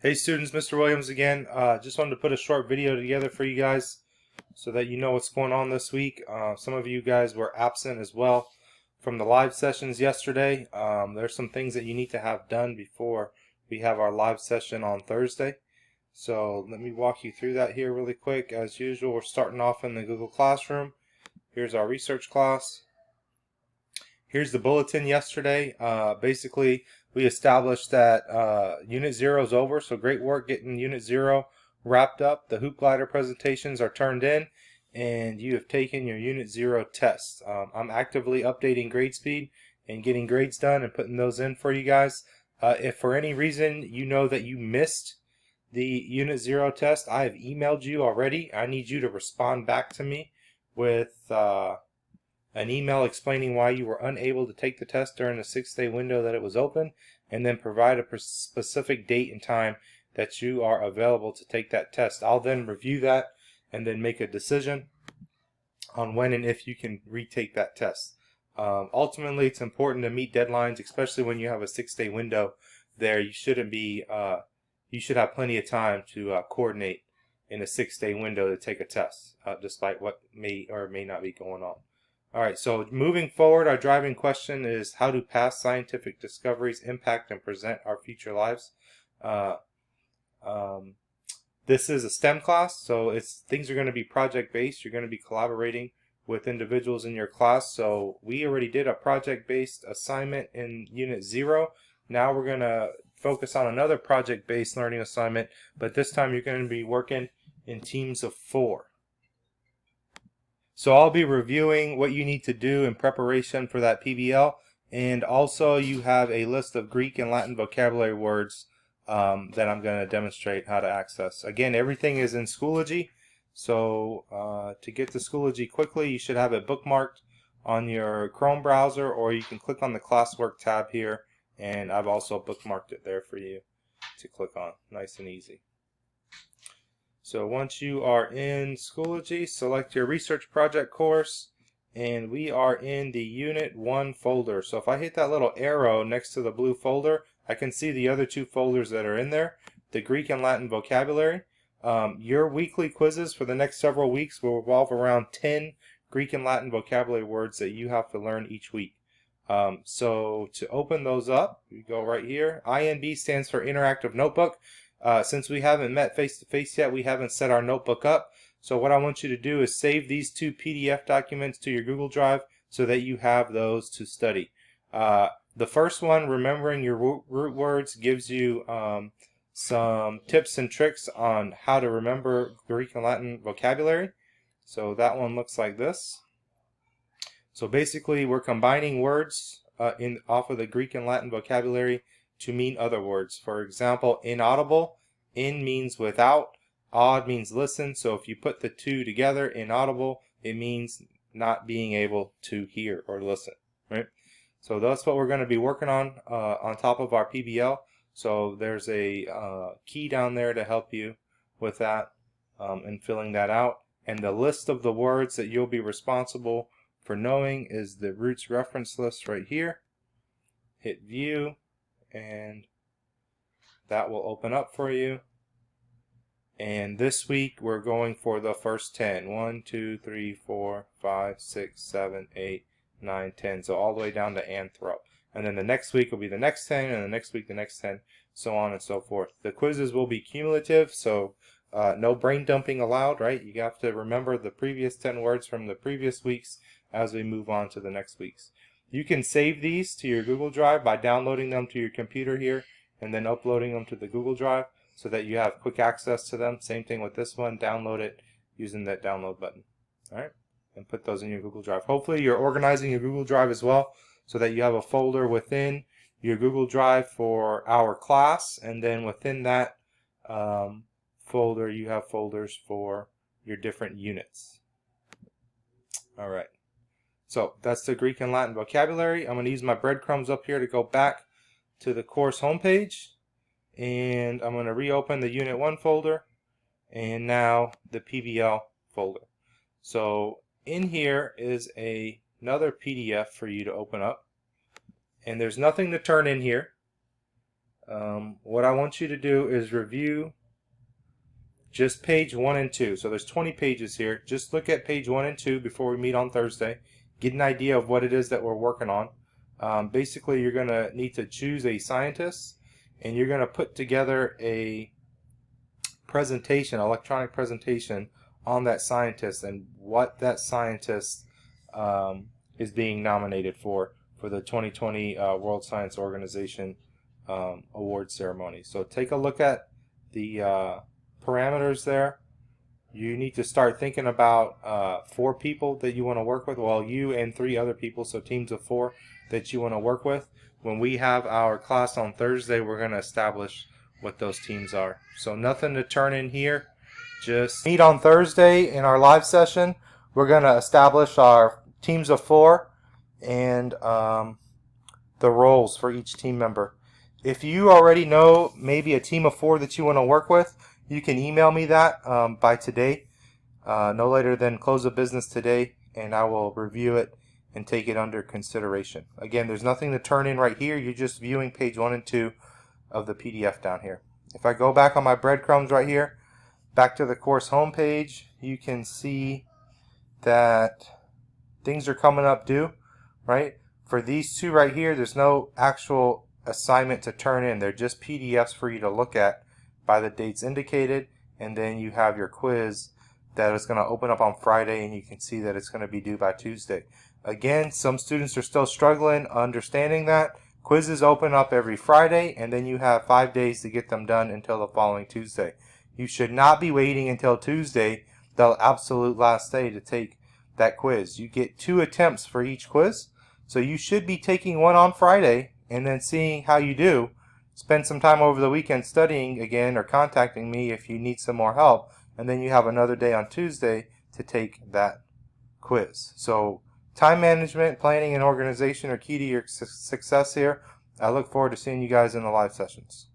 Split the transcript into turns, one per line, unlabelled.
Hey students, Mr. Williams again. Just wanted to put a short video together for you guys so that you know what's going on this week. Some of you guys were absent as well from the live sessions yesterday. There's some things that you need to have done before we have our live session on Thursday. So let me walk you through that here really quick. As usual, we're starting off in the Google Classroom. Here's our research class. Here's the bulletin yesterday. Basically, we established that Unit 0 is over, so great work getting Unit 0 wrapped up. The hoop glider presentations are turned in, and you have taken your Unit 0 tests. I'm actively updating grade speed and getting grades done and putting those in for you guys. If for any reason you know that you missed the Unit 0 test, I have emailed you already. I need you to respond back to me with an email explaining why you were unable to take the test during the 6-day window that it was open, and then provide a specific date and time that you are available to take that test. I'll then review that and then make a decision on when and if you can retake that test. Ultimately, it's important to meet deadlines, especially when you have a 6-day window there. You shouldn't be, you should have plenty of time to coordinate in a 6-day window to take a test, despite what may or may not be going on. Alright, so moving forward, our driving question is how do past scientific discoveries impact and present our future lives? This is a STEM class, so things are going to be project-based. You're going to be collaborating with individuals in your class. So we already did a project-based assignment in Unit 0. Now we're going to focus on another project-based learning assignment, but this time you're going to be working in teams of 4. So I'll be reviewing what you need to do in preparation for that PBL, and also you have a list of Greek and Latin vocabulary words that I'm going to demonstrate how to access. Again, everything is in Schoology, so to get to Schoology quickly, you should have it bookmarked on your Chrome browser, or you can click on the classwork tab here, and I've also bookmarked it there for you to click on. Nice and easy. So once you are in Schoology, select your research project course, and we are in the Unit 1 folder. So if I hit that little arrow next to the blue folder, I can see the other 2 folders that are in there, the Greek and Latin vocabulary. Your weekly quizzes for the next several weeks will revolve around 10 Greek and Latin vocabulary words that you have to learn each week. So to open those up, you go right here. INB stands for Interactive Notebook. Since we haven't met face-to-face yet, we haven't set our notebook up. So what I want you to do is save these 2 PDF documents to your Google Drive so that you have those to study. The first one, remembering your root words, gives you some tips and tricks on how to remember Greek and Latin vocabulary. So that one looks like this. So basically, we're combining words off of the Greek and Latin vocabulary to mean other words. For example, inaudible, in means without, odd means listen. So if you put the 2 together, inaudible, it means not being able to hear or listen, right? So that's what we're going to be working on top of our PBL. So there's a key down there to help you with that and filling that out. And the list of the words that you'll be responsible for knowing is the roots reference list right here. Hit view, and that will open up for you. And this week we're going for the first 10. 1, 2, 3, 4, 5, 6, 7, 8, 9, 10. So all the way down to anthrop. And then the next week will be the next 10, and the next week the next 10, so on and so forth. The quizzes will be cumulative, so no brain dumping allowed, right? You have to remember the previous 10 words from the previous weeks as we move on to the next weeks. You can save these to your Google Drive by downloading them to your computer here and then uploading them to the Google Drive so that you have quick access to them. Same thing with this one. Download it using that download button. All right, and put those in your Google Drive. Hopefully you're organizing your Google Drive as well so that you have a folder within your Google Drive for our class, and then within that folder you have folders for your different units. All right. So that's the Greek and Latin vocabulary. I'm going to use my breadcrumbs up here to go back to the course homepage. And I'm going to reopen the Unit 1 folder and now the PBL folder. So in here is another PDF for you to open up. And there's nothing to turn in here. what I want you to do is review just page 1 and 2. So there's 20 pages here. Just look at page 1 and 2 before we meet on Thursday. Get an idea of what it is that we're working on. Basically, you're going to need to choose a scientist, and you're going to put together a presentation, electronic presentation on that scientist and what that scientist is being nominated for the 2020 World Science Organization award ceremony. So take a look at the parameters there. You need to start thinking about 4 people that you want to work with. Well, you and 3 other people, so teams of 4 that you want to work with. When we have our class on Thursday, we're going to establish what those teams are. So nothing to turn in here. Just meet on Thursday in our live session. We're going to establish our teams of 4 and the roles for each team member. If you already know maybe a team of 4 that you want to work with, you can email me that by today, no later than close of business today, and I will review it and take it under consideration. Again, there's nothing to turn in right here. You're just viewing page 1 and 2 of the PDF down here. If I go back on my breadcrumbs right here, back to the course homepage, you can see that things are coming up due, right? For these 2 right here, there's no actual assignment to turn in. They're just PDFs for you to look at by the dates indicated, and then you have your quiz that is going to open up on Friday, and you can see that it's going to be due by Tuesday. Again, some students are still struggling understanding that. Quizzes open up every Friday, and then you have 5 days to get them done until the following Tuesday. You should not be waiting until Tuesday, the absolute last day, to take that quiz. You get 2 attempts for each quiz, so you should be taking one on Friday and then seeing how you do. Spend some time over the weekend studying again or contacting me if you need some more help, and then you have another day on Tuesday to take that quiz. So time management, planning, and organization are key to your success here. I look forward to seeing you guys in the live sessions.